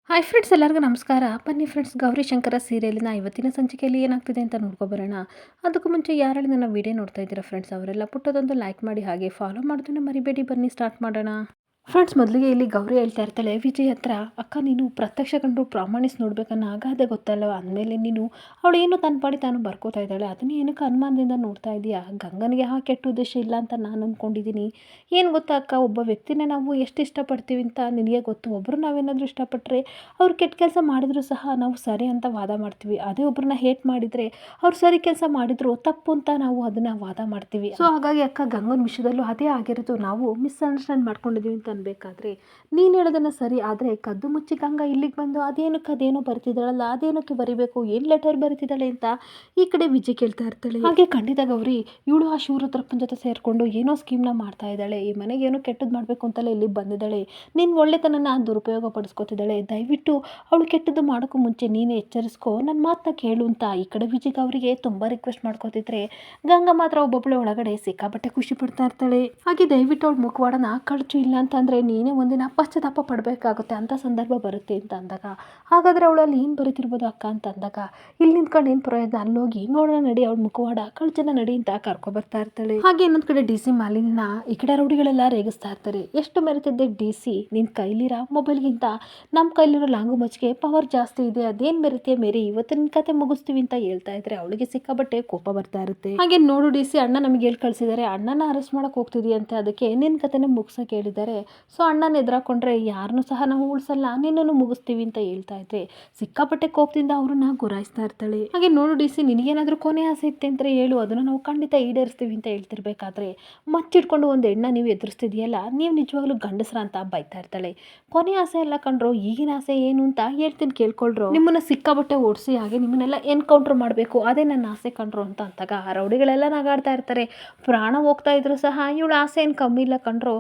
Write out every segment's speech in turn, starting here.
Hi friends, ಎಲ್ಲರಿಗೂ ನಮಸ್ಕಾರ. ಬನ್ನಿ ಫ್ರೆಂಡ್ಸ್, ಗೌರಿ ಶಂಕರ ಸೀರಿಯಲಿನ ಇವತ್ತಿನ ಸಂಚಿಕೆಯಲ್ಲಿ ಏನಾಗ್ತಿದೆ ಅಂತ ನೋಡ್ಕೊಬರೋಣ. ಅದಕ್ಕೂ ಮುಂಚೆ ಯಾರೆಲ್ಲ ನನ್ನ ವಿಡಿಯೋ ನೋಡ್ತಾ ಇದ್ದೀರಾ ಫ್ರೆಂಡ್ಸ್, ಅವರೆಲ್ಲ ಪುಟ್ಟದೊಂದು ಲೈಕ್ ಮಾಡಿ ಹಾಗೆ ಫಾಲೋ ಮಾಡೋದನ್ನು ಮರಿಬೇಡಿ. ಬನ್ನಿ ಸ್ಟಾರ್ಟ್ ಮಾಡೋಣ. ಫ್ರೆಂಡ್ಸ್, ಮೊದಲಿಗೆ ಇಲ್ಲಿ ಗೌರಿ ಹೇಳ್ತಾ ಇರ್ತಾಳೆ ವಿಜಯ್ ಹತ್ರ, ಅಕ್ಕ ನೀನು ಪ್ರತ್ಯಕ್ಷ ಕಂಡು ಪ್ರಾಮಾಣಿಸ್ ನೋಡ್ಬೇಕನ್ನೋ ಆಗಾದೆ ಗೊತ್ತಲ್ವ, ಅಂದಮೇಲೆ ನೀನು ಅವಳು ಏನು ತನ್ನ ಪಾಡಿ ತಾನು ಬರ್ಕೋತಾ ಇದ್ದಾಳೆ, ಅದನ್ನ ಏನಕ್ಕೆ ಅನುಮಾನದಿಂದ ನೋಡ್ತಾ ಇದೀಯಾ? ಗಂಗನಿಗೆ ಆ ಕೆಟ್ಟ ಉದ್ದೇಶ ಇಲ್ಲ ಅಂತ ನಾನು ಅಂದ್ಕೊಂಡಿದ್ದೀನಿ. ಏನು ಗೊತ್ತಾ ಅಕ್ಕ, ಒಬ್ಬ ವ್ಯಕ್ತಿನ ನಾವು ಎಷ್ಟು ಇಷ್ಟಪಡ್ತೀವಿ ಅಂತ ನಿನಗೆ ಗೊತ್ತು. ಒಬ್ಬರು ನಾವೇನಾದರೂ ಇಷ್ಟಪಟ್ಟರೆ ಅವ್ರು ಕೆಟ್ಟ ಕೆಲಸ ಮಾಡಿದ್ರು ಸಹ ನಾವು ಸರಿ ಅಂತ ವಾದ ಮಾಡ್ತೀವಿ. ಅದೇ ಒಬ್ಬರನ್ನ ಹೇಟ್ ಮಾಡಿದರೆ ಅವ್ರು ಸರಿ ಕೆಲಸ ಮಾಡಿದ್ರು ತಪ್ಪು ಅಂತ ನಾವು ಅದನ್ನು ವಾದ ಮಾಡ್ತೀವಿ. ಸೊ ಹಾಗಾಗಿ ಅಕ್ಕ, ಗಂಗನ ವಿಷಯದಲ್ಲೂ ಅದೇ ಆಗಿರೋದು. ನಾವು ಮಿಸ್ಅಂಡರ್ಸ್ಟ್ಯಾಂಡ್ ಮಾಡ್ಕೊಂಡಿದ್ದೀವಿ ಅಂತ ಅನ್ಬೇಕಾದ್ರೆ ನೀನು ಹೇಳೋದನ್ನ ಸರಿ, ಆದರೆ ಕದ್ದು ಮುಚ್ಚಿ ಗಂಗಾ ಇಲ್ಲಿಗೆ ಬಂದು ಅದೇನೋ ಬರಿತಿದ್ದಾಳಲ್ಲ, ಅದೇನಕ್ಕೆ ಬರಿಬೇಕು, ಏನು ಲೆಟರ್ ಬರಿತಿದ್ದಾಳೆ ಅಂತ ಈ ಕಡೆ ವಿಜಯ್ ಕೇಳ್ತಾ ಇರ್ತಾಳೆ. ಹಾಗೆ ಖಂಡಿತ ಗೌರಿ, ಇವಳು ಆ ಶಿವರುದ್ರಪ್ಪನ ಜೊತೆ ಸೇರಿಕೊಂಡು ಏನೋ ಸ್ಕೀಮ್ನ ಮಾಡ್ತಾ ಇದ್ದಾಳೆ, ಈ ಮನೆಗೆ ಏನೋ ಕೆಟ್ಟದ್ದು ಮಾಡಬೇಕು ಅಂತಲೇ ಇಲ್ಲಿ ಬಂದಿದ್ದಾಳೆ, ನಿನ್ನ ಒಳ್ಳೆತನನ ದುರುಪಯೋಗ ಪಡಿಸ್ಕೊತಿದ್ದಾಳೆ. ದಯವಿಟ್ಟು ಅವಳು ಕೆಟ್ಟದ್ದು ಮಾಡೋಕ್ಕೂ ಮುಂಚೆ ನೀನೇ ಎಚ್ಚರಿಸ್ಕೊ, ನನ್ನ ಮಾತನ್ನ ಕೇಳು ಅಂತ ಈ ಕಡೆ ವಿಜಯ್ ಅವರಿಗೆ ತುಂಬ ರಿಕ್ವೆಸ್ಟ್ ಮಾಡ್ಕೋತಿದ್ರೆ ಗಂಗಾ ಮಾತ್ರ ಒಬ್ಬೊಬ್ಬಳೆ ಒಳಗಡೆ ಸಿಕ್ಕಾಪಟ್ಟೆ ಖುಷಿ ಪಡ್ತಾ ಇರ್ತಾಳೆ. ಹಾಗೆ ದಯವಿಟ್ಟು ಅವಳು ಮುಖವಾಡನ ಕಳಚು, ಇಲ್ಲ ಅಂತಂದರೆ ನೀನೇ ಒಂದಿನ ಪಶ್ಚಾತ್ತಾಪ ಪಡಬೇಕಾಗುತ್ತೆ ಅಂತ ಸಂದರ್ಭ ಬರುತ್ತೆ ಅಂತ ಅಂದಾಗ, ಹಾಗಾದರೆ ಅವಳಲ್ಲಿ ಏನು ಬರೀತಿರ್ಬೋದು ಅಕ್ಕ ಅಂತ ಅಂದಾಗ, ಇಲ್ಲಿ ನಿಂತ್ಕೊಂಡು ಏನು ಪ್ರಯೋಜನ, ಅಲ್ಲೋಗಿ ನೋಡೋಣ ನಡಿ, ಅವಳ ಮುಖವಾಡ ಕಳ್ಚನ ನಡಿ ಅಂತ ಕರ್ಕೊಬರ್ತಾ ಇರ್ತಾಳೆ. ಹಾಗೆ ಇನ್ನೊಂದು ಕಡೆ ಡಿ ಸಿ ಮಾಲಿನ ಈ ಕಡೆ ರೌಡಿಗಳೆಲ್ಲ ರೇಗಿಸ್ತಾ ಇರ್ತಾರೆ. ಎಷ್ಟು ಮೆರೆತಿದ್ದೆ ಡಿ ಸಿ, ನಿನ್ನ ಕೈಲಿರೋ ಮೊಬೈಲ್ಗಿಂತ ನಮ್ಮ ಕೈಲಿರೋ ಲಾಂಗು ಮಚ್ಚಿಗೆ ಪವರ್ ಜಾಸ್ತಿ ಇದೆ, ಅದೇನು ಮೆರಿತೀಯ ಮೇರಿ, ಇವತ್ತು ನಿನ್ನ ಕತೆ ಮುಗಿಸ್ತೀವಿ ಅಂತ ಹೇಳ್ತಾ ಇದ್ರೆ ಅವಳಿಗೆ ಸಿಕ್ಕಾಬಟ್ಟೆ ಕೋಪ ಬರ್ತಾ ಇರುತ್ತೆ. ಹಾಗೆ ನೋಡು ಡಿ ಸಿ, ಅಣ್ಣ ನಮಗೆ ಹೇಳಿ ಕಳಿಸಿದ್ದಾರೆ, ಅಣ್ಣನ ಅರೆಸ್ಟ್ ಮಾಡಕ್ಕೆ ಹೋಗ್ತಿದೀಯಂತೆ, ಅದಕ್ಕೆ ನಿನ್ನ ಕತೆನೇ ಮುಗಿಸೋಕೆ ಹೇಳಿದ್ದಾರೆ. ಸೊ ಅಣ್ಣನ ಎದುರಾಕೊಂಡ್ರೆ ಯಾರನ್ನೂ ಸಹ ನಾವು ಉಳಿಸಲ್ಲ, ನಿನ್ನನ್ನು ಮುಗಿಸ್ತೀವಿ ಅಂತ ಹೇಳ್ತಾ ಇದ್ರೆ ಸಿಕ್ಕಾಪಟ್ಟೆ ಕೋಪದಿಂದ ಅವ್ರನ್ನ ಗುರಾಯಿಸ್ತಾ ಇರ್ತಾಳೆ. ಹಾಗೆ ನೋಡು ಡಿ ಸಿ, ನಿನಗೇನಾದರೂ ಕೊನೆ ಆಸೆ ಇತ್ತೆ ಅಂತ ಹೇಳು, ಅದನ್ನು ನಾವು ಖಂಡಿತ ಈಡೇರಿಸ್ತೀವಿ ಅಂತ ಹೇಳ್ತಿರ್ಬೇಕಾದ್ರೆ ಮಚ್ಚಿಟ್ಕೊಂಡು ಒಂದು ಹೆಣ್ಣ ನೀವು ಎದುರಿಸ್ತಿದೆಯಲ್ಲ, ನೀವು ನಿಜವಾಗ್ಲೂ ಗಂಡಸ್ರ ಅಂತ ಬೈತಾ ಇರ್ತಾಳೆ. ಕೊನೆ ಆಸೆ ಎಲ್ಲ ಕಂಡ್ರು, ಈಗಿನ ಆಸೆ ಏನು ಅಂತ ಹೇಳ್ತೀನಿ ಕೇಳ್ಕೊಳ್ರು, ನಿಮ್ಮನ್ನ ಸಿಕ್ಕಾಬಟ್ಟೆ ಓಡಿಸಿ ಹಾಗೆ ನಿಮ್ಮನ್ನೆಲ್ಲ ಎನ್ಕೌಂಟರ್ ಮಾಡಬೇಕು, ಅದೇ ನನ್ನ ಆಸೆ ಕಂಡ್ರು ಅಂತ ಅಂತಾಗ ಆ ರೌಡಿಗಳೆಲ್ಲ ನಗಾಡ್ತಾ ಇರ್ತಾರೆ. ಪ್ರಾಣ ಹೋಗ್ತಾ ಇದ್ರು ಸಹ ಇವಳು ಆಸೆ ಏನು ಕಮ್ಮಿ ಇಲ್ಲ ಕಂಡ್ರು.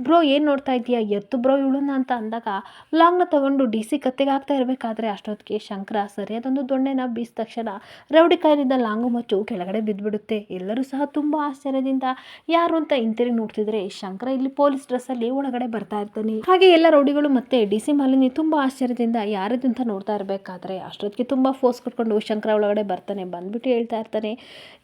ಬ್ರೋ ಏನು ನೋಡ್ತಾ ಇದೀಯಾ, ಎತ್ತು ಬ್ರೋ ಇವಳನ್ನ ಅಂತ ಅಂದಾಗ ಲಾಂಗ್ನ ತಗೊಂಡು ಡಿ ಸಿ ಕತ್ತಿಗೆ ಹಾಕ್ತಾ ಇರಬೇಕಾದ್ರೆ ಅಷ್ಟೊತ್ತಿಗೆ ಶಂಕರ ಸರಿಯಾದೊಂದು ದೊಣ್ಣೆನ ಬೀಸಿದ ತಕ್ಷಣ ರೌಡಿ ಕೈಲಿಂದ ಲಾಂಗು ಮಚ್ಚು ಕೆಳಗಡೆ ಬಿದ್ದುಬಿಡುತ್ತೆ. ಎಲ್ಲರೂ ಸಹ ತುಂಬ ಆಶ್ಚರ್ಯದಿಂದ ಯಾರು ಅಂತ ಹಿಂತಿರುಗಿ ನೋಡ್ತಿದ್ರೆ ಶಂಕರ ಇಲ್ಲಿ ಪೊಲೀಸ್ ಡ್ರೆಸ್ಸಲ್ಲಿ ಒಳಗಡೆ ಬರ್ತಾ ಇರ್ತಾನೆ. ಹಾಗೆ ಎಲ್ಲ ರೌಡಿಗಳು ಮತ್ತೆ ಡಿ ಸಿ ಮಾಲಿನಿ ತುಂಬ ಆಶ್ಚರ್ಯದಿಂದ ಯಾರಿದು ಅಂತ ನೋಡ್ತಾ ಇರಬೇಕಾದ್ರೆ ಅಷ್ಟೊತ್ತಿಗೆ ತುಂಬ ಫೋರ್ಸ್ ಕೊಟ್ಕೊಂಡು ಶಂಕರ ಒಳಗಡೆ ಬರ್ತಾನೆ. ಬಂದ್ಬಿಟ್ಟು ಹೇಳ್ತಾ ಇರ್ತಾನೆ,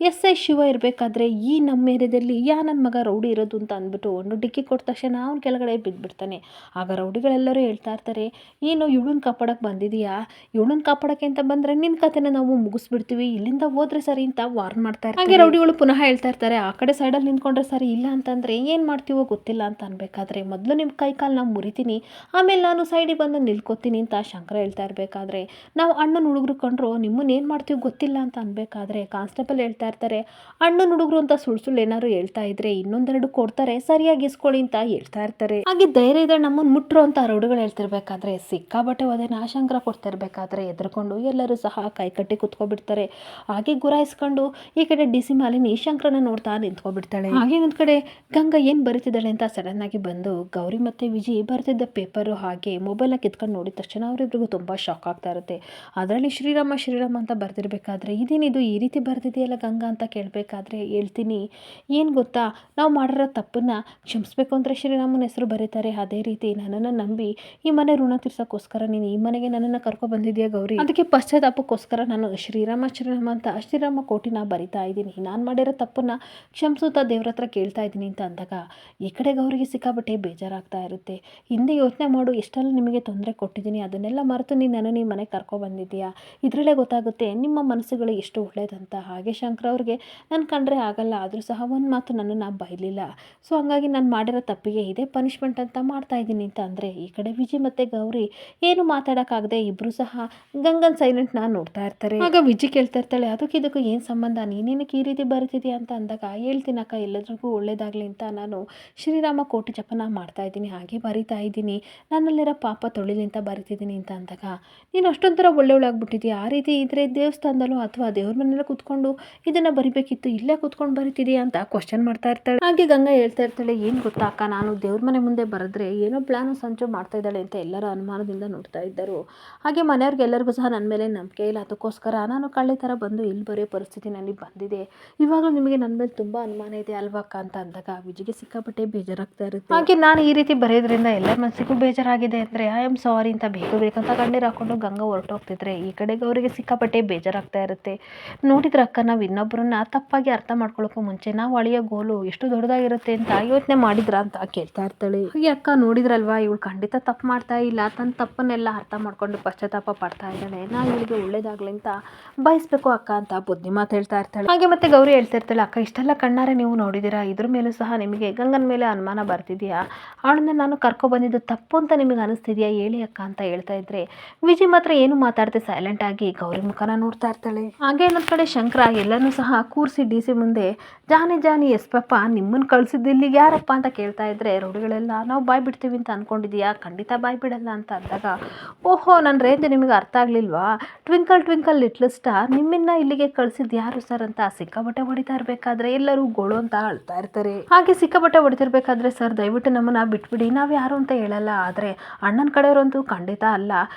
ಎಸ್ ಐ ಶಿವ ಇರಬೇಕಾದ್ರೆ ಈ ನಮ್ಮ ಏರಿಯಾದಲ್ಲಿ ನನ್ನ ಮಗ ರೌಡಿ ಇರೋದು ಅಂತ ಅಂದ್ಬಿಟ್ಟು ಒಂದು ಡಿಕ್ಕಿ ಕೊಟ್ಟ ತಕ್ಷಣ ಅವ್ನು ಕೆಳಗಡೆ ಬಿದ್ದುಬಿಡ್ತಾನೆ. ಆಗ ರೌಡಿಗಳೆಲ್ಲರೂ ಹೇಳ್ತಾ ಇರ್ತಾರೆ, ಏನು ಇವಳನ್ನ ಕಾಪಾಡಕ್ಕೆ ಬಂದಿದೀಯಾ, ಇವಳನ್ನ ಕಾಪಾಡಕ್ಕೆ ಅಂತ ಬಂದರೆ ನಿನ್ನ ಕತೆನ ನಾವು ಮುಗಿಸ್ಬಿಡ್ತೀವಿ, ಇಲ್ಲಿಂದ ಹೋದ್ರೆ ಸರಿ ಅಂತ ವಾರ್ನ್ ಮಾಡ್ತಾ ಇರ್ತಾರೆ. ಹಾಗೆ ರೌಡಿಗಳು ಪುನಃ ಹೇಳ್ತಾ ಇರ್ತಾರೆ, ಆ ಕಡೆ ಸೈಡಲ್ಲಿ ನಿಂತ್ಕೊಂಡ್ರೆ ಸರಿ, ಇಲ್ಲ ಅಂತಂದರೆ ಏನು ಮಾಡ್ತೀವೋ ಗೊತ್ತಿಲ್ಲ ಅಂತ ಅನ್ಬೇಕಾದ್ರೆ ಮೊದಲು ನಿಮ್ಮ ಕೈ ಕಾಲು ನಾವು ಮುರಿತೀನಿ, ಆಮೇಲೆ ನಾನು ಸೈಡಿಗೆ ಬಂದು ನಿಲ್ಕೋತೀನಿ ಅಂತ ಶಂಕರ ಹೇಳ್ತಾ ಇರಬೇಕಾದ್ರೆ ನಾವು ಅಣ್ಣನ ಹುಡುಗರು ಕಂಡ್ರು ನಿಮ್ಮನ್ನ ಏನು ಮಾಡ್ತೀವಿ ಗೊತ್ತಿಲ್ಲ ಅಂತ ಅನ್ಬೇಕಾದ್ರೆ ಕಾನ್ಸ್ಟೇಬಲ್ ಹೇಳ್ತಾ ಇರ್ತಾರೆ, ಅಣ್ಣನ ಹುಡುಗರು ಅಂತ ಸುಳ್ಳು ಏನಾದ್ರು ಹೇಳ್ತಾ ಇದ್ರೆ ಇನ್ನೊಂದೆರಡು ಕೊಡ್ತಾರೆ, ಸರಿಯಾಗಿ ಇಸ್ಕೊಳ್ಳಿ ಅಂತ ಹೇಳ್ತಾ ಇರ್ತಾರೆ. ಹಾಗೆ ಧೈರ್ಯ ಇದೆ ನಮ್ಮನ್ನು ಮುಟ್ರು ಅಂತ ರೌಡಿಗಳು ಹೇಳ್ತಿರ್ಬೇಕಾದ್ರೆ ಸಿಕ್ಕಾಬಟ್ಟೆ ಒದೆನ ಶಂಕರ ಕೊಡ್ತಿರ್ಬೇಕಾದ್ರೆ ಎದ್ರುಕೊಂಡು ಎಲ್ಲರೂ ಸಹ ಕೈ ಕಟ್ಟಿ ಕುತ್ಕೊಬಿಡ್ತಾರೆ. ಹಾಗೆ ಗುರಾಯಿಸ್ಕೊಂಡು ಈ ಕಡೆ ಡಿ ಸಿ ಮಾಲಿನಿ ಶಂಕರನ ನೋಡ್ತಾ ನಿಂತ್ಕೊಬಿಡ್ತಾಳೆ. ಹಾಗೆ ಒಂದು ಕಡೆ ಗಂಗಾ ಏನು ಬರೀತಿದ್ದಾಳೆ ಅಂತ ಸಡನ್ ಆಗಿ ಬಂದು ಗೌರಿ ಮತ್ತೆ ವಿಜಯ್ ಬರ್ತಿದ್ದ ಪೇಪರು ಹಾಗೆ ಮೊಬೈಲ್ನ ಕಿತ್ಕೊಂಡು ನೋಡಿದ ತಕ್ಷಣ ಅವರಿಬ್ರಿಗೂ ತುಂಬ ಶಾಕ್ ಆಗ್ತಾ ಇರುತ್ತೆ. ಅದರಲ್ಲಿ ಶ್ರೀರಾಮ ಶ್ರೀರಾಮ ಅಂತ ಬರ್ತಿರ್ಬೇಕಾದ್ರೆ ಇದೇನಿದು ಈ ರೀತಿ ಬರ್ತಿದೆಯಲ್ಲ ಗಂಗಾ ಅಂತ ಕೇಳಬೇಕಾದ್ರೆ ಹೇಳ್ತೀನಿ, ಏನು ಗೊತ್ತಾ, ನಾವು ಮಾಡಿರೋ ತಪ್ಪನ್ನ ಕ್ಷಮಿಸ್ಬೇಕು ಅಂದರೆ ಶ್ರೀರಾಮನ ಹೆಸರು ಬರೀತಾರೆ, ಅದೇ ರೀತಿ ನನ್ನನ್ನು ನಂಬಿ ಈ ಮನೆ ಋಣ ತೀರ್ಸೋಕ್ಕೋಸ್ಕರ ನೀನು ಈ ಮನೆಗೆ ನನ್ನನ್ನು ಕರ್ಕೊ ಬಂದಿದ್ಯಾ ಗೌರಿ, ಅದಕ್ಕೆ ಪಶ್ಚಾತ್ತಾಪಕ್ಕೋಸ್ಕರ ನಾನು ಶ್ರೀರಾಮ ಶ್ರೀರಾಮ ಅಂತ ಶ್ರೀರಾಮ ಕೋಟಿನ ಬರಿತಾ ಇದ್ದೀನಿ, ನಾನು ಮಾಡಿರೋ ತಪ್ಪನ್ನ ಕ್ಷಮಿಸುತ್ತಾ ದೇವ್ರ ಹತ್ರ ಕೇಳ್ತಾ ಇದ್ದೀನಿ ಅಂತ ಅಂದಾಗ ಈ ಕಡೆ ಗೌರಿಗೆ ಸಿಕ್ಕಾಬಟ್ಟೆ ಬೇಜಾರಾಗ್ತಾ ಇರುತ್ತೆ. ಹಿಂದೆ ಯೋಚನೆ ಮಾಡು, ಎಷ್ಟೆಲ್ಲ ನಿಮಗೆ ತೊಂದರೆ ಕೊಟ್ಟಿದ್ದೀನಿ, ಅದನ್ನೆಲ್ಲ ಮರೆತು ನೀನು ನನ್ನನ್ನು ಈ ಮನೆಗೆ ಕರ್ಕೊ ಬಂದಿದ್ದೀಯಾ, ಇದರಲ್ಲೇ ಗೊತ್ತಾಗುತ್ತೆ ನಿಮ್ಮ ಮನಸ್ಸುಗಳು ಎಷ್ಟು ಒಳ್ಳೇದಂತ. ಹಾಗೆ ಶಂಕರ ಅವ್ರಿಗೆ ನನ್ನ ಕಂಡ್ರೆ ಆಗಲ್ಲ, ಆದರೂ ಸಹ ಒಂದು ಮಾತು ನನ್ನನ್ನು ಬೈಲಿಲ್ಲ, ಸೊ ಹಂಗಾಗಿ ನಾನು ಮಾಡಿರೋ ತಪ್ಪಿಗೆ ಇದೇ ಪನಿಷ್ಮೆಂಟ್ ಅಂತ ಮಾಡ್ತಾ ಇದ್ದೀನಿ ಅಂತ ಅಂದರೆ ಈ ಕಡೆ ವಿಜಯ್ ಮತ್ತು ಗೌರಿ ಏನು ಮಾತಾಡೋಕ್ಕಾಗದೆ ಇಬ್ಬರು ಸಹ ಗಂಗನ್ ಸೈಲೆಂಟ್ನ ನೋಡ್ತಾ ಇರ್ತಾರೆ. ಆಗ ವಿಜಯ್ ಕೇಳ್ತಾ ಇರ್ತಾಳೆ, ಅದಕ್ಕೆ ಇದಕ್ಕೂ ಏನು ಸಂಬಂಧ, ನೀನೇನಕ್ಕೆ ಈ ರೀತಿ ಬರೀತಿದ್ಯಾ ಅಂತ ಅಂದಾಗ ಹೇಳ್ತೀನಕ್ಕ, ಎಲ್ಲರಿಗೂ ಒಳ್ಳೇದಾಗಲಿ ಅಂತ ನಾನು ಶ್ರೀರಾಮ ಕೋಟಿ ಜಪನ ಮಾಡ್ತಾ ಇದ್ದೀನಿ, ಹಾಗೆ ಬರಿತಾ ಇದ್ದೀನಿ, ನನ್ನಲ್ಲಿರೋ ಪಾಪ ತೊಳಿಲಿ ಅಂತ ಬರಿತಿದ್ದೀನಿ ಅಂತ ಅಂದಾಗ ನೀನು ಅಷ್ಟೊಂಥರ ಒಳ್ಳೆಯವಳಾಗ್ಬಿಟ್ಟಿದ್ಯಾ, ಆ ರೀತಿ ಇದ್ರೆ ದೇವಸ್ಥಾನದಲ್ಲೋ ಅಥವಾ ದೇವ್ರ ಮನೆಯಲ್ಲೋ ಕೂತ್ಕೊಂಡು ಇದನ್ನು ಬರಿಬೇಕಿತ್ತು, ಇಲ್ಲೇ ಕೂತ್ಕೊಂಡು ಬರಿತಿದೀಯಾ ಅಂತ ಕ್ವಶನ್ ಮಾಡ್ತಾ ಇರ್ತಾಳೆ. ಹಾಗೆ ಗಂಗಾ ಹೇಳ್ತಾ ಇರ್ತಾಳೆ, ಏನು ಗೊತ್ತಾ ಅಕ್ಕ, ನಾನು ದೇವ್ರ ಮನೆ ಮನೆ ಮುಂದೆ ಬರೆದ್ರೆ ಏನೋ ಪ್ಲಾನು ಸಂಚು ಮಾಡ್ತಾ ಇದ್ದಾಳೆ ಅಂತ ಎಲ್ಲರೂ ಅನುಮಾನದಿಂದ ನೋಡ್ತಾ ಇದ್ದರು. ಹಾಗೆ ಮನೆಯವ್ರಿಗೆಲ್ಲರಿಗೂ ಸಹ ನನ್ನ ಮೇಲೆ ನಂಬಿಕೆ ಇಲ್ಲ. ಅದಕ್ಕೋಸ್ಕರ ನಾನು ಕಳ್ಳೆ ಥರ ಬಂದು ಇಲ್ಲಿ ಬರೆಯೋ ಪರಿಸ್ಥಿತಿ ನನಗೆ ಬಂದಿದೆ. ಇವಾಗಲೂ ನಿಮಗೆ ನನ್ನ ಮೇಲೆ ತುಂಬ ಅನುಮಾನ ಇದೆ ಅಲ್ವಾ ಅಕ್ಕ ಅಂತ ಅಂದಾಗ ವಿಜಿಗೆ ಸಿಕ್ಕಾಪಟ್ಟೆ ಬೇಜಾರಾಗ್ತಾ ಇರುತ್ತೆ. ಹಾಗೆ ನಾನು ಈ ರೀತಿ ಬರೆಯೋದ್ರಿಂದ ಎಲ್ಲರ ಮನಸ್ಸಿಗೂ ಬೇಜಾರಾಗಿದೆ ಅಂದರೆ ಐ ಆಮ್ ಸಾರಿ ಅಂತ ಬೇಕಂತ ಕಣ್ಣೀರು ಹಾಕೊಂಡು ಗಂಗಾ ಹೊರಟೋಗ್ತಿದ್ರೆ ಈ ಕಡೆಗೆ ಅವರಿಗೆ ಸಿಕ್ಕಾಪಟ್ಟೆ ಬೇಜಾರಾಗ್ತಾ ಇರುತ್ತೆ. ನೋಡಿದ್ರೆ ಅಕ್ಕ ನಾವು ಇನ್ನೊಬ್ಬರನ್ನ ತಪ್ಪಾಗಿ ಅರ್ಥ ಮಾಡ್ಕೊಳ್ಳೋಕ್ಕೂ ಮುಂಚೆ ನಾವು ಅಳಿಯೋ ಗೋಲು ಎಷ್ಟು ದೊಡ್ಡದಾಗಿರುತ್ತೆ ಅಂತ ಯೋಚನೆ ಮಾಡಿದ್ರ ಅಂತ ಕೇಳ್ತಾ ಇರ್ತಾಳೆ. ಹಾಗೆ ಅಕ್ಕ ನೋಡಿದ್ರಲ್ವಾ ಇವಳು ಖಂಡಿತ ತಪ್ಪು ಮಾಡ್ತಾ ಇಲ್ಲ, ತನ್ನ ತಪ್ಪನ್ನೆಲ್ಲ ಅರ್ಥ ಮಾಡ್ಕೊಂಡು ಪಶ್ಚಾತ್ತಾಪ ಪಡ್ತಾ ಇದ್ದಾಳೆ. ನಾವು ಇವಳಿಗೆ ಒಳ್ಳೇದಾಗ್ಲಿ ಅಂತ ಬಯಸ್ಬೇಕು ಅಕ್ಕ ಅಂತ ಬುದ್ಧಿ ಮಾತು ಹೇಳ್ತಾ ಇರ್ತಾಳೆ. ಹಾಗೆ ಮತ್ತೆ ಗೌರಿ ಹೇಳ್ತಾ ಇರ್ತಾಳೆ, ಅಕ್ಕ ಇಷ್ಟೆಲ್ಲ ಕಣ್ಣಾರೆ ನೀವು ನೋಡಿದ್ದೀರಾ, ಇದ್ರ ಮೇಲೂ ಸಹ ನಿಮಗೆ ಗಂಗನ ಮೇಲೆ ಅನುಮಾನ ಬರ್ತಿದ್ಯಾ? ಅವಳನ್ನ ನಾನು ಕರ್ಕೊ ಬಂದಿದ್ದು ತಪ್ಪು ಅಂತ ನಿಮಗೆ ಅನಿಸ್ತಿದ್ಯಾ ಹೇಳಿ ಅಕ್ಕ ಅಂತ ಹೇಳ್ತಾ ಇದ್ರೆ ವಿಜಿ ಮಾತ್ರ ಏನು ಮಾತಾಡ್ತೆ ಸೈಲೆಂಟ್ ಆಗಿ ಗೌರಿ ಮುಖನ ನೋಡ್ತಾ ಇರ್ತಾಳೆ. ಹಾಗೆ ಇನ್ನೊಂದು ಕಡೆ ಶಂಕರ ಎಲ್ಲನೂ ಸಹ ಕೂರಿಸಿ DC ಮುಂದೆ ಜಾನಿ ಎಸ್ ಪಾಪ ನಿಮ್ಮನ್ನು ಕಳಿಸಿದ್ದು ಇಲ್ಲಿಗೆ ಯಾರಪ್ಪ ಅಂತ ಕೇಳ್ತಾ ಇದ್ರೆ ರೌಡಿಗಳೆಲ್ಲ ನಾವು ಬಾಯ್ ಬಿಡ್ತೀವಿ ಅಂತ ಅನ್ಕೊಂಡಿದ್ಯಾ? ಖಂಡಿತ ಬಾಯ್ ಬಿಡಲ್ಲ ಅಂತ ಅಂದಾಗ ಓಹೋ ನನ್ನ ರೇಂಜ್ ನಿಮಗೆ ಅರ್ಥ ಆಗ್ಲಿಲ್ವಾ? ಟ್ವಿಂಕಲ್ ಲಿಟ್ಲ್ ಸ್ಟಾರ್ ನಿಮ್ಮನ್ನ ಇಲ್ಲಿಗೆ ಕಳಿಸಿದ್ದು ಯಾರು ಸರ್ ಅಂತ ಸಿಕ್ಕಾಬಟ್ಟೆ ಹೊಡಿತಾ ಇರಬೇಕಾದ್ರೆ ಎಲ್ಲರೂ ಗೋಳು ಅಂತ ಅಳ್ತಾ ಇರ್ತಾರೆ. ಹಾಗೆ ಸಿಕ್ಕಾಬಟ್ಟೆ ಹೊಡಿತಿರ್ಬೇಕಾದ್ರೆ ಸರ್ ದಯವಿಟ್ಟು ನಮ್ಮನ್ನ ಬಿಟ್ಬಿಡಿ, ನಾವು ಯಾರು ಅಂತ ಹೇಳಲ್ಲ, ಆದರೆ ಅಣ್ಣನ ಕಡೆಯವರಂತೂ ಖಂಡಿತ ಅಲ್ಲ.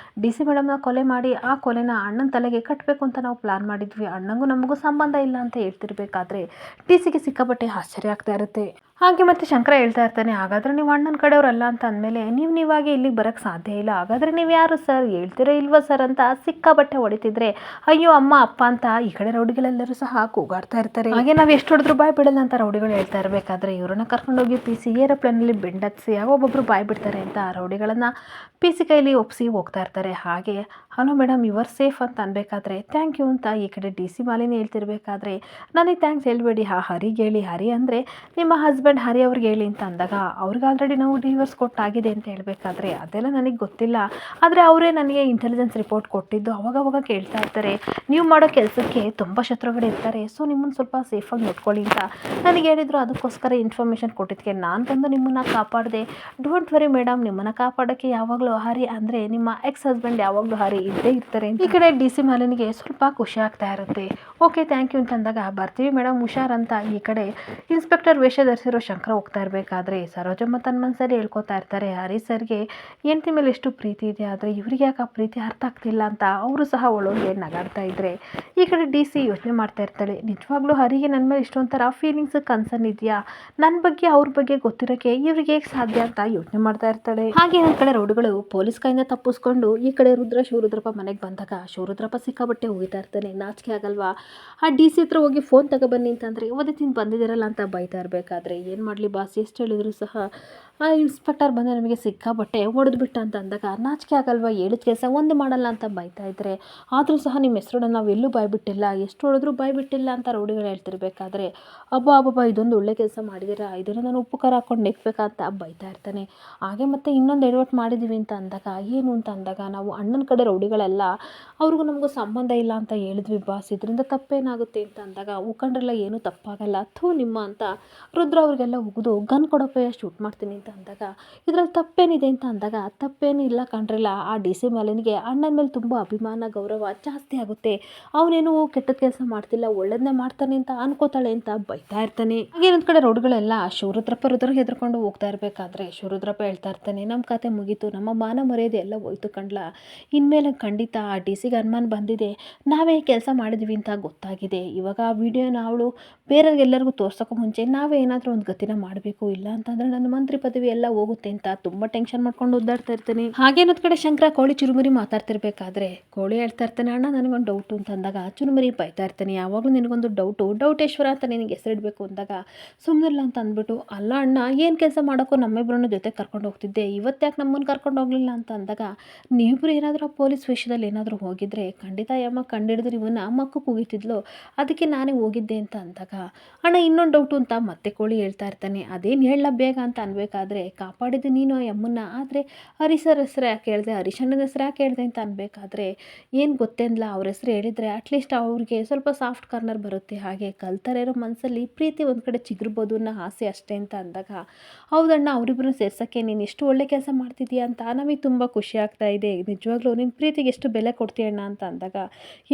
DC ಮೇಡಮ್ನ ಕೊಲೆ ಮಾಡಿ ಆ ಕೊಲೆನ ಅಣ್ಣನ ತಲೆಗೆ ಕಟ್ಟಬೇಕು ಅಂತ ನಾವು ಪ್ಲಾನ್ ಮಾಡಿದ್ವಿ, ಅಣ್ಣಂಗೂ ನಮಗೂ ಸಂಬಂಧ ಇಲ್ಲ ಅಂತ ಹೇಳ್ತಿರ್ಬೇಕಾದ್ರೆ DCಗೆ ಸಿಕ್ಕಾಪಟ್ಟೆ ಆಶ್ಚರ್ಯ ಆಗ್ತಾ ಇರುತ್ತೆ. ಹಾಗೆ ಮತ್ತೆ ಶಂಕರ ಹೇಳ್ತಾ ಇರ್ತಾನೆ, ಹಾಗಾದ್ರೆ ನೀವು ಅಣ್ಣನ ಕಡೆಯವರಲ್ಲ ಅಂತ ಅಂದಮೇಲೆ ನೀವಾಗೆ ಇಲ್ಲಿಗೆ ಬರೋಕ್ಕೆ ಸಾಧ್ಯ ಇಲ್ಲ, ಹಾಗಾದ್ರೆ ನೀವು ಯಾರು ಸರ್ ಹೇಳ್ತೀರಾ ಇಲ್ವಾ ಸರ್ ಅಂತ ಸಿಕ್ಕಾಬಟ್ಟೆ ಹೊಡಿತಿದ್ರೆ ಅಯ್ಯೋ ಅಮ್ಮ ಅಪ್ಪ ಅಂತ ಈ ಕಡೆ ರೌಡಿಗಳೆಲ್ಲರೂ ಸಹ ಕೂಗಾಡ್ತಾ ಇರ್ತಾರೆ. ಹಾಗೆ ನಾವು ಎಷ್ಟು ಹೊಡೆದ್ರು ಬಾಯ್ ಬಿಡಲ್ಲ ಅಂತ ರೌಡಿಗಳು ಹೇಳ್ತಾ ಇರಬೇಕಾದ್ರೆ ಇವರನ್ನ ಕರ್ಕೊಂಡೋಗಿ PC ಏರೋಪ್ಲೇನಲ್ಲಿ ಬೆಂಡತ್ಸಿ ಒಬ್ಬೊಬ್ರು ಬಾಯ್ ಬಿಡ್ತಾರೆ ಅಂತ ರೌಡಿಗಳನ್ನ PC ಕೈಲಿ ಒಪ್ಪಿಸಿ ಹೋಗ್ತಾ ಇರ್ತಾರೆ. ಹಾಗೆ ಹಲೋ ಮೇಡಮ್ ಯುವರ್ ಸೇಫ್ ಅಂತ ಅನ್ಬೇಕಾದ್ರೆ ಥ್ಯಾಂಕ್ ಯು ಅಂತ ಈ ಕಡೆ DC ಮಾಲಿನಿ ಹೇಳ್ತಿರ್ಬೇಕಾದ್ರೆ ನನಗೆ ಥ್ಯಾಂಕ್ಸ್ ಹೇಳ್ಬೇಡಿ, ಹರಿಗೆ ಹೇಳಿ, ಹರಿ ಅಂದರೆ ನಿಮ್ಮ ಹಸ್ಬೆಂಡ್ ಹರಿ ಅವ್ರಿಗೆ ಹೇಳಿ ಅಂತ ಅಂದಾಗ ಅವ್ರಿಗೆ ಆಲ್ರೆಡಿ ನಾವು ಡಿವೋರ್ಸ್ ಕೊಟ್ಟಾಗಿದೆ ಅಂತ ಹೇಳಬೇಕಾದ್ರೆ ಅದೆಲ್ಲ ನನಗೆ ಗೊತ್ತಿಲ್ಲ, ಆದರೆ ಅವರೇ ನನಗೆ ಇಂಟೆಲಿಜೆನ್ಸ್ ರಿಪೋರ್ಟ್ ಕೊಟ್ಟಿದ್ದು ಅವಾಗ ಕೇಳ್ತಾ ಇರ್ತಾರೆ, ನೀವು ಮಾಡೋ ಕೆಲಸಕ್ಕೆ ತುಂಬ ಶತ್ರುಗಳು ಇರ್ತಾರೆ, ಸೊ ನಿಮ್ಮನ್ನು ಸ್ವಲ್ಪ ಸೇಫಾಗಿ ನೋಡ್ಕೊಳ್ಳಿ ಅಂತ ನನಗೆ ಹೇಳಿದರು. ಅದಕ್ಕೋಸ್ಕರ ಇನ್ಫಾರ್ಮೇಷನ್ ಕೊಟ್ಟಿದ್ದಕ್ಕೆ ನಾನು ಬಂದು ನಿಮ್ಮನ್ನು ಕಾಪಾಡಿದೆ. ಡೋಂಟ್ ವರಿ ಮೇಡಮ್, ನಿಮ್ಮನ್ನು ಕಾಪಾಡೋಕ್ಕೆ ಯಾವಾಗಲೂ ಹರಿ ಅಂದರೆ ನಿಮ್ಮ ಎಕ್ಸ್ ಹಸ್ಬೆಂಡ್ ಯಾವಾಗಲೂ ಹರಿ ಇದ್ದೇ ಇರ್ತಾರೆ. ಈ ಕಡೆ DC ಮಾಲಿನಿಗೆ ಸ್ವಲ್ಪ ಖುಷಿ ಆಗ್ತಾ ಇರುತ್ತೆ. ಓಕೆ ಥ್ಯಾಂಕ್ ಯು ಅಂತಂದಾಗ ಬರ್ತೀವಿ ಮೇಡಮ್ ಹುಷಾರ್ ಅಂತ ಈ ಕಡೆ ಇನ್ಸ್ಪೆಕ್ಟರ್ ವೇಷ ಧರಿಸಿರೋ ಶಂಕರ ಹೋಗ್ತಾ ಇರಬೇಕಾದ್ರೆ ಸರೋಜಮ್ಮ ತನ್ನ ಮನಸ್ಸಲ್ಲಿ ಹೇಳ್ಕೊತಾ ಇರ್ತಾರೆ, ಹರಿ ಸರ್ಗೆ ಹೆಂಡತಿ ಮೇಲೆ ಎಷ್ಟು ಪ್ರೀತಿ ಇದೆ, ಆದರೆ ಇವ್ರಿಗೆ ಯಾಕೆ ಆ ಪ್ರೀತಿ ಅರ್ಥ ಆಗ್ತಿಲ್ಲ ಅಂತ ಅವರು ಸಹ ಒಳಗೆ ನಗಾಡ್ತಾ ಇದ್ರೆ ಈ ಕಡೆ DC ಯೋಚನೆ ಮಾಡ್ತಾ ಇರ್ತಾಳೆ, ನಿಜವಾಗ್ಲೂ ಹರಿಗೆ ನನ್ನ ಮೇಲೆ ಇಷ್ಟೊಂಥರ ಫೀಲಿಂಗ್ಸ್ ಕನ್ಸರ್ನ್ ಇದೆಯಾ, ನನ್ನ ಬಗ್ಗೆ ಅವ್ರ ಬಗ್ಗೆ ಗೊತ್ತಿರೋಕ್ಕೆ ಇವ್ರಿಗೆ ಹೇಗೆ ಸಾಧ್ಯ ಅಂತ ಯೋಚನೆ ಮಾಡ್ತಾ ಇರ್ತಾಳೆ. ಹಾಗೆ ಒಂದು ಕಡೆ ರೌಡಿಗಳು ಪೊಲೀಸ್ ಕೈಯಿಂದ ತಪ್ಪಿಸ್ಕೊಂಡು ಈ ಕಡೆ ಶಿವರುದ್ರಪ್ಪ ಮನೆಗೆ ಬಂದಾಗ ಶಿವರುದ್ರಪ್ಪ ಸಿಕ್ಕಾಬಟ್ಟೆ ಹೋಗ್ತಾ ಇರ್ತಾನೆ. ನಾಚಿಕೆ ಆಗಲ್ವಾ ಆ DC ಹತ್ರ ಹೋಗಿ ಫೋನ್ ತಗೊಬನ್ನಿ ಅಂತಂದರೆ ಓದಿತಿಂದು ಬಂದಿದ್ದೀರಲ್ಲ ಅಂತ ಬೈತಾ ಇರಬೇಕಾದ್ರೆ ಏನು ಮಾಡಲಿ ಬಾಸ್ ಎಷ್ಟು ಹೇಳಿದ್ರು ಸಹ ಆ ಇನ್ಸ್ಪೆಕ್ಟರ್ ಬಂದು ನಮಗೆ ಸಿಕ್ಕಾಬಟ್ಟೆ ಹೊಡೆದ್ಬಿಟ್ಟ ಅಂತ ಅಂದಾಗ ನಾಚಿಕೆ ಆಗಲ್ವಾ ಹೇಳಿದ ಕೆಲಸ ಒಂದು ಮಾಡಲ್ಲ ಅಂತ ಬೈತಾ ಇದ್ರೆ ಆದರೂ ಸಹ ನಿಮ್ಮ ಹೆಸರನ್ನ ನಾವು ಎಲ್ಲೂ ಬಾಯ್ಬಿಟ್ಟಿಲ್ಲ, ಎಷ್ಟು ಹೊಡೆದ್ರೂ ಬಾಯ್ಬಿಟ್ಟಿಲ್ಲ ಅಂತ ರೌಡಿಗಳು ಹೇಳ್ತಿರ್ಬೇಕಾದ್ರೆ ಅಬ್ಬಾ ಇದೊಂದು ಒಳ್ಳೆ ಕೆಲಸ ಮಾಡಿದ್ದೀರಾ, ಇದನ್ನು ನಾನು ಉಪ್ಪು ಖಾರ ಹಾಕೊಂಡು ನೆಕ್ಬೇಕಂತ ಬೈತಾ ಇರ್ತಾನೆ. ಹಾಗೆ ಮತ್ತೆ ಇನ್ನೊಂದು ಎಡವಟ್ಟು ಮಾಡಿದ್ದೀವಿ ಅಂತ ಅಂದಾಗ ಏನು ಅಂತ ಅಂದಾಗ ನಾವು ಅಣ್ಣನ ಕಡೆ ರೌಡಿಗಳೆಲ್ಲ ಅವ್ರಿಗೂ ನಮಗೂ ಸಂಬಂಧ ಇಲ್ಲ ಅಂತ ಹೇಳಿದ್ವಿ ಬಾಸ್, ಇದರಿಂದ ತಪ್ಪೇನಾಗುತ್ತೆ ಅಂತ ಅಂದಾಗ ಮುಖಂಡ್ರೆಲ್ಲ ಏನೂ ತಪ್ಪಾಗಲ್ಲ ನಿಮ್ಮ ಅಂತ ರುದ್ರ ಅವ್ರಿಗೆಲ್ಲ ಉಗಿದು ಗನ್ ಕೊಡೋಕೆ ಶೂಟ್ ಮಾಡ್ತೀನಿ ಅಂತ ಅಂದಾಗ ಇದರಲ್ಲಿ ತಪ್ಪೇನಿದೆ ಅಂತ ಅಂದಾಗ ತಪ್ಪೇನಿಲ್ಲ ಕಂಡ್ರಲ್ಲ, ಆ DC ಮಾಲಿನಿಗೆ ಅಣ್ಣನ ಮೇಲೆ ತುಂಬ ಅಭಿಮಾನ ಗೌರವ ಜಾಸ್ತಿ ಆಗುತ್ತೆ, ಅವನೇನು ಕೆಟ್ಟದ ಕೆಲಸ ಮಾಡ್ತಿಲ್ಲ ಒಳ್ಳೇದನ್ನೇ ಮಾಡ್ತಾನೆ ಅಂತ ಅನ್ಕೋತಾಳೆ ಅಂತ ಬೈತಾ ಇರ್ತಾನೆ. ಹಾಗೆ ಇನ್ನೊಂದು ಕಡೆ ರೋಡ್ಗಳೆಲ್ಲ ರುದ್ರಗೆ ಹೆದರ್ಕೊಂಡು ಹೋಗ್ತಾ ಇರಬೇಕಾದ್ರೆ ಶಿವರುದ್ರಪ್ಪ ಹೇಳ್ತಾ ಇರ್ತಾನೆ, ನಮ್ಮ ಕತೆ ಮುಗೀತು, ನಮ್ಮ ಮಾನ ಮರ್ಯಾದೆ ಎಲ್ಲ ಹೋಯ್ತು ಕಂಡ್ಲ, ಇನ್ಮೇಲೆ ಖಂಡಿತ ಆ DCಗೆ ಅನುಮಾನ ಬಂದಿದೆ, ನಾವೇ ಕೆಲಸ ಮಾಡಿದ್ವಿ ಅಂತ ಗೊತ್ತಾಗಿದೆ, ಇವಾಗ ಆ ವಿಡಿಯೋನ ಅವಳು ಬೇರೆಯವ್ರಿಗೆಲ್ಲರಿಗೂ ತೋರ್ಸೋಕ್ಕೂ ಮುಂಚೆ ನಾವೇ ಏನಾದರೂ ಒಂದು ಗತಿನ ಮಾಡಬೇಕು, ಇಲ್ಲ ಅಂತಂದರೆ ನನ್ನ ಮಂತ್ರಿ ಪದವಿ ಎಲ್ಲ ಹೋಗುತ್ತೆ ಅಂತ ತುಂಬ ಟೆನ್ಷನ್ ಮಾಡ್ಕೊಂಡು ಓದಾಡ್ತಾ ಇರ್ತಾನೆ. ಹಾಗೆ ಇನ್ನೊಂದು ಕಡೆ ಶಂಕರ ಕೋಳಿ ಚುರುಮುರಿ ಮಾತಾಡ್ತಿರ್ಬೇಕಾದ್ರೆ ಕೋಳಿ ಹೇಳ್ತಾ ಇರ್ತಾನೆ, ಅಣ್ಣ ನನಗೊಂದು ಡೌಟು ಅಂತ ಅಂದಾಗ ಚುರುಮುರಿ ಬೈತಾ ಇರ್ತಾನೆ, ಯಾವಾಗಲೂ ನಿನಗೊಂದು ಡೌಟೇಶ್ವರ ಅಂತ ನಿನಗೆ ಹೆಸರಿಡಬೇಕು ಅಂದಾಗ ಸುಮ್ಮನಿಲ್ಲ ಅಂತ ಅಂದ್ಬಿಟ್ಟು, ಅಲ್ಲ ಅಣ್ಣ ಏನು ಕೆಲಸ ಮಾಡೋಕ್ಕೂ ನಮ್ಮಿಬ್ಬರನ್ನು ಜೊತೆ ಕರ್ಕೊಂಡು ಹೋಗ್ತಿದ್ದೆ, ಇವತ್ತ್ಯಾಕೆ ನಮ್ಮನ್ನು ಕರ್ಕೊಂಡು ಹೋಗಲಿಲ್ಲ ಅಂತ ಅಂದಾಗ ನೀವಿಬ್ಬರು ಏನಾದರೂ ಆ ಪೊಲೀಸ್ ವಿಷಯದಲ್ಲಿ ಏನಾದರೂ ಹೋಗಿದ್ರೆ ಖಂಡಿತ ಯಮ್ಮ ಕಂಡಿಡಿದ್ರೆ ಇವನ್ನ ಮಕ್ಕ ಕೂಗಿತಿದ್ಲು, ಅದಕ್ಕೆ ನಾನೇ ಹೋಗಿದ್ದೆ ಅಂತ ಅಂದಾಗ ಅಣ್ಣ ಇನ್ನೊಂದು ಡೌಟು ಅಂತ ಮತ್ತೆ ಕೋಳಿ ಹೇಳ್ತಾ ಇರ್ತಾನೆ, ಅದೇನು ಹೇಳಲ್ಲ ಬೇಗ ಅಂತ ಅನ್ಬೇಕಾದ್ರೆ ಕಾಪಾಡಿದ್ದು ನೀನು ಆ ಯಮ್ಮನ್ನ, ಆದರೆ ಹರಿಸರ್ ಹೆಸರು ಯಾಕೆ ಹೇಳಿದೆ, ಹರಿಶಣ್ಣನ ಹೆಸರು ಯಾಕೆ ಹೇಳಿದೆ ಅಂತ ಅನ್ಬೇಕಾದ್ರೆ ಏನು ಗೊತ್ತೇನಿಲ್ಲ ಅವ್ರ ಹೆಸರು ಹೇಳಿದರೆ ಅಟ್ಲೀಸ್ಟ್ ಅವ್ರಿಗೆ ಸ್ವಲ್ಪ ಸಾಫ್ಟ್ ಕಾರ್ನರ್ ಬರುತ್ತೆ, ಹಾಗೆ ಕಲ್ತಾರೆ ಇರೋ ಮನಸ್ಸಲ್ಲಿ ಪ್ರೀತಿ ಒಂದು ಕಡೆ ಚಿಗುರ್ಬೋದು ಅನ್ನೋ ಆಸೆ ಅಷ್ಟೇ ಅಂತ ಅಂದಾಗ ಹೌದಣ್ಣ ಅವರಿಬ್ಬರನ್ನ ಸೇರ್ಸೋಕ್ಕೆ ನೀನು ಎಷ್ಟು ಒಳ್ಳೆ ಕೆಲಸ ಮಾಡ್ತಿದ್ದೀಯ ಅಂತ ನಮಗೆ ತುಂಬ ಖುಷಿ ಆಗ್ತಾ ಇದೆ, ನಿಜವಾಗ್ಲೂ ನಿನ್ನ ಪ್ರೀತಿಗೆ ಎಷ್ಟು ಬೆಲೆ ಕೊಡ್ತೀಯಣ್ಣ ಅಂತ ಅಂದಾಗ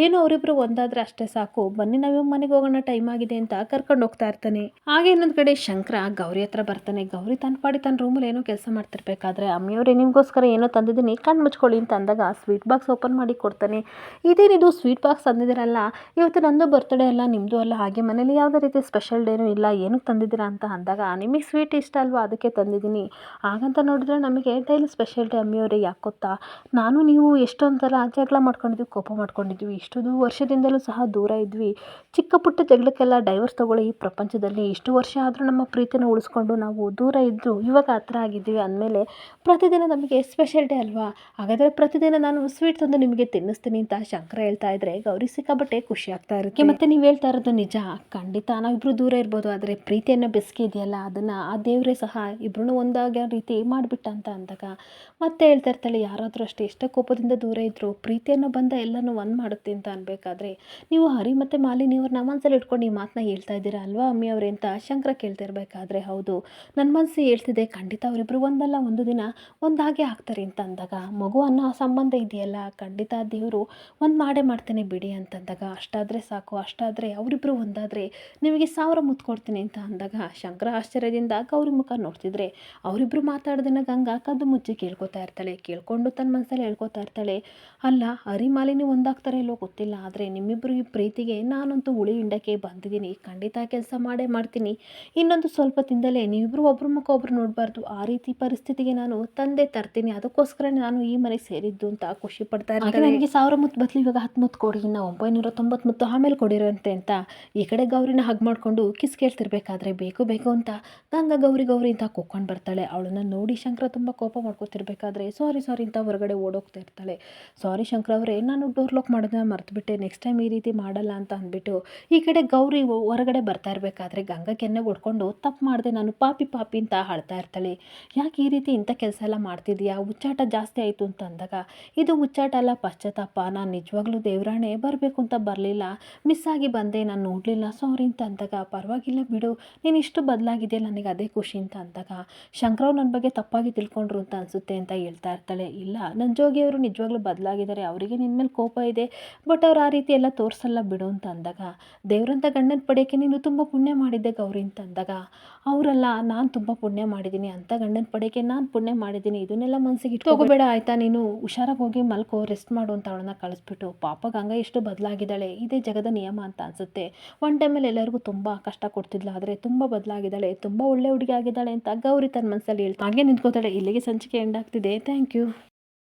ಏನೋ ಅವರಿಬ್ಬರು ಒಂದಾದರೆ ಅಷ್ಟೇ ಸಾಕು, ಬನ್ನಿ ನಾವು ಮನೆಗೆ ಹೋಗೋಣ ಟೈಮ್ ಆಗಿದೆ ಅಂತ ಕರ್ಕೊಂಡು ಹೋಗ್ತಾ ಇರ್ತಾನೆ. ಹಾಗೆ ಇನ್ನೊಂದು ಕಡೆ ಶಂಕರ ಗೌರಿ ಹತ್ರ ಬರ್ತಾನೆ, ಗೌರಿ ತನ್ನ ಮಾಡಿ ತನ್ನ ರೂಮಲ್ಲಿ ಏನೋ ಕೆಲಸ ಮಾಡ್ತಿರ್ಬೇಕಾದ್ರೆ ಅಮ್ಮಿಯವರೇ ನಿಮಗೋಸ್ಕರ ಏನೋ ತಂದಿದ್ದೀನಿ ಕಣ್ಣು ಮುಚ್ಕೊಳ್ಳಿ ಅಂತ ಅಂದಾಗ ಸ್ವೀಟ್ ಬಾಕ್ಸ್ ಓಪನ್ ಮಾಡಿ ಕೊಡ್ತಾನೆ. ಇದೇನಿದು ಸ್ವೀಟ್ ಬಾಕ್ಸ್ ತಂದಿದ್ದೀರಲ್ಲ, ಇವತ್ತು ನಂದು ಬರ್ತ್ಡೇ ಅಲ್ಲ ನಿಮ್ಮದು ಅಲ್ಲ, ಹಾಗೆ ಮನೇಲಿ ಯಾವುದೇ ರೀತಿ ಸ್ಪೆಷಲ್ ಡೇನೂ ಇಲ್ಲ, ಏನಕ್ಕೆ ತಂದಿದ್ದೀರಾ ಅಂತ ಅಂದಾಗ ನಿಮಗೆ ಸ್ವೀಟ್ ಇಷ್ಟ ಅಲ್ವಾ ಅದಕ್ಕೆ ತಂದಿದ್ದೀನಿ. ಹಾಗಂತ ನೋಡಿದ್ರೆ ನಮಗೆ ಡೈಲಿ ಸ್ಪೆಷಲ್ ಡೇ ಅಮ್ಮಿಯವರೇ. ಯಾಕೆ ಗೊತ್ತಾ, ನಾನು ನೀವು ಎಷ್ಟೊಂದು ಥರ ಜಗಳ ಮಾಡ್ಕೊಂಡಿದ್ವಿ, ಕೋಪ ಮಾಡ್ಕೊಂಡಿದ್ವಿ, ಇಷ್ಟು ವರ್ಷದಿಂದಲೂ ಸಹ ದೂರ ಇದ್ವಿ. ಚಿಕ್ಕ ಪುಟ್ಟ ಜಗಳಕ್ಕೆಲ್ಲ ಡೈವರ್ಸ್ ತಗೊಳ್ಳಿ. ಈ ಪ್ರಪಂಚದಲ್ಲಿ ಇಷ್ಟು ವರ್ಷ ಆದರೂ ನಮ್ಮ ಪ್ರೀತಿನ ಉಳಿಸ್ಕೊಂಡು ನಾವು ದೂರ ಇದ್ದು ಇವಾಗ ಹತ್ರ ಆಗಿದ್ದೀವಿ ಅಂದಮೇಲೆ ಪ್ರತಿದಿನ ನಮಗೆ ಸ್ಪೆಷಲ್ ಡೇ ಅಲ್ವಾ, ಹಾಗಾದರೆ ಪ್ರತಿದಿನ ನಾನು ಸ್ವೀಟ್ ತಂದು ನಿಮಗೆ ತಿನ್ನಿಸ್ತೀನಿ ಅಂತ ಶಂಕರ ಹೇಳ್ತಾ ಇದ್ರೆ ಗೌರಿ ಸಿಕ್ಕಾಬಟ್ಟೆ ಖುಷಿ ಆಗ್ತಾ ಇರುತ್ತೆ. ಮತ್ತೆ ನೀವು ಹೇಳ್ತಾ ಇರೋದು ನಿಜ, ಖಂಡಿತ ನಾವಿಬ್ರು ದೂರ ಇರ್ಬೋದು, ಆದರೆ ಪ್ರೀತಿಯನ್ನು ಬೆಸ್ಗೆ ಇದೆಯಲ್ಲ ಅದನ್ನು ಆ ದೇವರೇ ಸಹ ಇಬ್ರು ಒಂದಾಗೋ ರೀತಿ ಮಾಡಿಬಿಟ್ಟ ಅಂತ ಅಂದಾಗ ಮತ್ತೆ ಹೇಳ್ತಾ ಇರ್ತಾಳೆ, ಯಾರಾದರೂ ಅಷ್ಟೇ ಎಷ್ಟೋ ಕೋಪದಿಂದ ದೂರ ಇದ್ದರು ಪ್ರೀತಿಯನ್ನು ಬಂದ ಎಲ್ಲನೂ ಒಂದು ಮಾಡುತ್ತೆ ಅಂತ ಅನ್ಬೇಕಾದ್ರೆ ನೀವು ಹರಿ ಮತ್ತು ಮಾಲಿನಿಯವ್ರನ್ನ ಮನಸ್ಸಲ್ಲಿ ಇಟ್ಕೊಂಡು ಈ ಮಾತನ್ನ ಹೇಳ್ತಾ ಇದ್ದೀರಾ ಅಲ್ವಾ ಅಮ್ಮಿ ಅವರೇ ಅಂತ ಶಂಕರ ಕೇಳ್ತಿರ್ಬೇಕಾದ್ರೆ, ಹೌದು ನನ್ನ ಮನಸ್ಸು ಹೇಳ್ತಿದೆ, ಖಂಡಿತ ಅವರಿಬ್ಬರು ಒಂದಲ್ಲ ಒಂದು ದಿನ ಒಂದಾಗೆ ಆಗ್ತಾರೆ ಅಂತ ಅಂದಾಗ ಮಗು ಅನ್ನೋ ಸಂಬಂಧ ಇದೆಯಲ್ಲ, ಖಂಡಿತ ದೇವರು ಒಂದು ಮಾಡೇ ಮಾಡ್ತೇನೆ ಬಿಡಿ ಅಂತಂದಾಗ ಅಷ್ಟಾದರೆ ಸಾಕು, ಅಷ್ಟಾದರೆ ಅವರಿಬ್ಬರು ಒಂದಾದರೆ ನಿಮಗೆ 1000 ಮುತ್ತು ಕೊಡ್ತೀನಿ ಅಂತ ಅಂದಾಗ ಶಂಕರ ಆಶ್ಚರ್ಯದಿಂದ ಗೌರಿ ಮುಖ ನೋಡ್ತಿದ್ರೆ ಅವರಿಬ್ಬರು ಮಾತಾಡ್ದನ್ನ ಗಂಗಾ ಕದ್ದು ಮುಚ್ಚಿ ಕೇಳ್ಕೊತಾ ಇರ್ತಾಳೆ. ಕೇಳ್ಕೊಂಡು ತನ್ನ ಮನಸ್ಸಲ್ಲಿ ಹೇಳ್ಕೊತಾ ಇರ್ತಾಳೆ, ಅಲ್ಲ ಹರಿ ಮಾಲಿನಿ ಒಂದಾಗ್ತಾರೆ ಇಲ್ಲೋ ಗೊತ್ತಿಲ್ಲ, ಆದರೆ ನಿಮ್ಮಿಬ್ಬರು ಈ ಪ್ರೀತಿಗೆ ನಾನಂತೂ ಉಳಿ ಹಿಂಡಕ್ಕೆ ಬಂದಿದ್ದೀನಿ, ಖಂಡಿತ ಕೆಲಸ ಮಾಡೇ ಮಾಡ್ತೀನಿ. ಇನ್ನೊಂದು ಸ್ವಲ್ಪ ದಿನದಲ್ಲೇ ನೀವಿಬ್ಬರು ಒಬ್ರ ಮುಖ ಒಬ್ರು ನೋಡಬಾರ್ದು, ಆ ರೀತಿ ಪರಿಸ್ಥಿತಿಗೆ ನಾನು ತಂದೆ ತರ್ತೀನಿ, ಅದಕ್ಕೋಸ್ಕರ ನಾನು ಈ ಮನೆಗೆ ಸೇರಿದ್ದು ಅಂತ ಖುಷಿ ಪಡ್ತಾ ಇರ್ತಾಳೆ. ನನಗೆ 1000 ಮುತ್ತು ಬದಲು ಇವಾಗ 10 ಮುತ್ತು ಕೊಡಿ, ಇನ್ನು 990 ಮುತ್ತು ಆಮೇಲೆ ಕೊಡಿರಂತೆ ಅಂತ ಈ ಕಡೆ ಗೌರಿನ ಹಗ್ ಮಾಡಿಕೊಂಡು ಕಿಸ್ ಕೇಳ್ತಿರ್ಬೇಕಾದ್ರೆ ಬೇಕು ಬೇಕು ಅಂತ ಗಂಗಾ ಗೌರಿ ಗೌರಿ ಅಂತ ಕೂತ್ಕೊಂಡು ಬರ್ತಾಳೆ. ಅವಳನ್ನ ನೋಡಿ ಶಂಕರ ತುಂಬ ಕೋಪ ಮಾಡ್ಕೊತಿರ್ಬೇಕಾದ್ರೆ ಸಾರಿ ಅಂತ ಹೊರಗಡೆ ಓಡೋಗ್ತಾ ಇರ್ತಾಳೆ. ಸಾರಿ ಶಂಕರ ಅವರೇ, ನಾನು ಡೋರ್ ಲಾಕ್ ಮಾಡೋದನ್ನ ಮರ್ತುಬಿಟ್ಟೆ, ನೆಕ್ಸ್ಟ್ ಟೈಮ್ ಈ ರೀತಿ ಮಾಡಲ್ಲ ಅಂತ ಅಂದ್ಬಿಟ್ಟು ಈ ಕಡೆ ಗೌರಿ ಹೊರಗಡೆ ಬರ್ತಾ ಇರಬೇಕಾದ್ರೆ ಗಂಗಾ ಕೆನ್ನೆ ಹೊಡ್ಕೊಂಡು ತಪ್ಪು ಮಾಡಿದೆ ನಾನು ಪಾಪಿ ಅಂತ ಅಳ್ತಾ ಇರ್ತಾಳೆ. ಯಾಕೆ ಈ ರೀತಿ ಇಂಥ ಕೆಲಸ ಎಲ್ಲ ಮಾಡ್ತಿದ್ಯಾ, ಹುಚ್ಚಾಟ ಜಾಸ್ತಿ ಆಯಿತು ಅಂತ ಅಂದಾಗ ಇದು ಹುಚ್ಚಾಟ ಅಲ್ಲ ಪಶ್ಚಾತ್ತಾಪ, ನಾನು ನಿಜವಾಗ್ಲೂ ದೇವರಾಣೆ ಬರಬೇಕು ಅಂತ ಬರಲಿಲ್ಲ, ಮಿಸ್ ಆಗಿ ಬಂದೆ, ನಾನು ನೋಡಲಿಲ್ಲ, ಸಾರಿ ಅಂತ ಅಂದಾಗ ಪರವಾಗಿಲ್ಲ ಬಿಡು, ನೀನು ಇಷ್ಟು ಬದಲಾಗಿದೆಯಲ್ಲ ನನಗೆ ಅದೇ ಖುಷಿ ಅಂತ ಅಂದಾಗ ಶಂಕರವ್ ನನ್ನ ಬಗ್ಗೆ ತಪ್ಪಾಗಿ ತಿಳ್ಕೊಂಡ್ರು ಅಂತ ಅನಿಸುತ್ತೆ ಅಂತ ಹೇಳ್ತಾ ಇರ್ತಾಳೆ. ಇಲ್ಲ, ನನ್ನ ಜೋಗಿಯವರು ನಿಜವಾಗ್ಲೂ ಬದಲಾಗಿದ್ದಾರೆ, ಅವರಿಗೆ ನಿನ್ನ ಮೇಲೆ ಕೋಪ ಇದೆ, ಬಟ್ ಅವ್ರು ಆ ರೀತಿ ಎಲ್ಲ ತೋರಿಸಲ್ಲ ಬಿಡು ಅಂತ ಅಂದಾಗ ದೇವ್ರಂಥ ಗಂಡನ ಪಡೆಯೋಕ್ಕೆ ನೀನು ತುಂಬ ಪುಣ್ಯ ಮಾಡಿದ್ದೆ ಗೌರಿ ಅಂತ ಅಂದಾಗ ಅವರಲ್ಲ ನಾನು ತುಂಬ ಪುಣ್ಯ ಮಾಡಿದ್ದೀನಿ, ಅಂಥ ಗಂಡನ ಪಡೆಯೋಕ್ಕೆ ನಾನು ಪುಣ್ಯ ಮಾಡಿದ್ದೀನಿ, ಇದನ್ನೆಲ್ಲ ಮನಸ್ಸಿಗೆ ಇಟ್ಕೋಬೇಡ ಆಯಿತಾ, ನೀನು ಹುಷಾರಾಗಿ ಹೋಗಿ ಮಲ್ಕೋ, ರೆಸ್ಟ್ ಮಾಡು ಅಂತ ಅವಳನ್ನ ಕಳಿಸ್ಬಿಟ್ಟು ಪಾಪ ಗಂಗಾ ಎಷ್ಟು ಬದಲಾಗಿದ್ದಾಳೆ, ಇದೇ ಜಗದ ನಿಯಮ ಅಂತ ಅನಿಸುತ್ತೆ. ಒನ್ ಟೈಮಲ್ಲಿ ಎಲ್ಲರಿಗೂ ತುಂಬ ಕಷ್ಟ ಕೊಡ್ತಿದ್ಲು, ಆದರೆ ತುಂಬ ಬದಲಾಗಿದ್ದಾಳೆ, ತುಂಬ ಒಳ್ಳೆ ಹುಡುಗಿ ಆಗಿದ್ದಾಳೆ ಅಂತ ಗೌರಿ ತನ್ನ ಮನಸ್ಸಲ್ಲಿ ಹೇಳ್ತಾ ಹಾಗೆ ನಿಂತ್ಕೋತಾಳೆ. ಇಲ್ಲಿಗೆ ಸಂಚಿಕೆ ಎಂಡ್ ಆಗ್ತಿದೆ. Thank you.